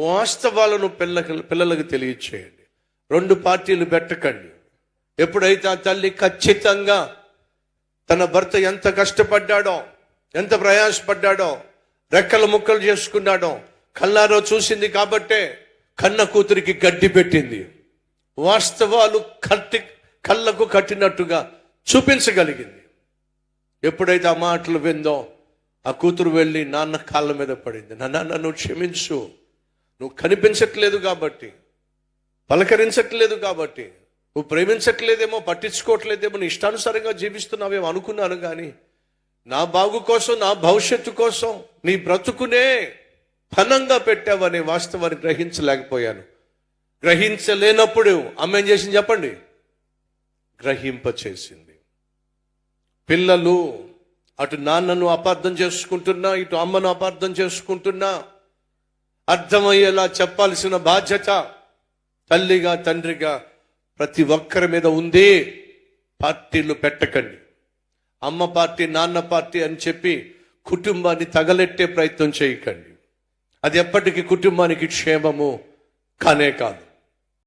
వాస్తవాలను పిల్లలకు తెలియచేయండి. 2 పార్టీలు పెట్టకండి. ఎప్పుడైతే ఆ తల్లి ఖచ్చితంగా తన భర్త ఎంత కష్టపడ్డాడో, ఎంత ప్రయాసపడ్డాడో, రెక్కలు ముక్కలు చేసుకున్నాడో కళ్ళారో చూసింది కాబట్టే కన్న కూతురికి గడ్డి పెట్టింది. వాస్తవాలు కళ్ళకు కట్టినట్టుగా చూపించగలిగింది. ఎప్పుడైతే ఆ మాటలు విందో ఆ కూతురు వెళ్ళి నాన్న కాళ్ళ మీద పడింది. నాన్న నువ్వు క్షమించు, నువ్వు కనిపించట్లేదు కాబట్టి, పలకరించట్లేదు కాబట్టి, నువ్వు ప్రేమించట్లేదేమో, పట్టించుకోవట్లేదేమో, నీ ఇష్టానుసారంగా జీవిస్తున్నావేమో అనుకున్నాను, కానీ నా బాగు కోసం, నా భవిష్యత్తు కోసం నీ బ్రతుకునే ఫలంగా పెట్టావనే వాస్తవాన్ని గ్రహించలేకపోయాను. గ్రహించలేనప్పుడు అమ్మ ఏం చేసింది చెప్పండి? గ్రహింప చేసింది. పిల్లలు అటు నాన్నను అపార్థం చేసుకుంటున్నా, ఇటు అమ్మను అపార్థం చేసుకుంటున్నా, అర్థమయ్యేలా చెప్పాల్సిన బాధ్యత తల్లిగా తండ్రిగా ప్రతి ఒక్కరి మీద ఉంది. పార్టీలు పెట్టకండి. అమ్మ పార్టీ, నాన్న పార్టీ అని చెప్పి కుటుంబాన్ని తగలెట్టే ప్రయత్నం చేయకండి. అది ఎప్పటికీ కుటుంబానికి క్షేమము కానే కాదు.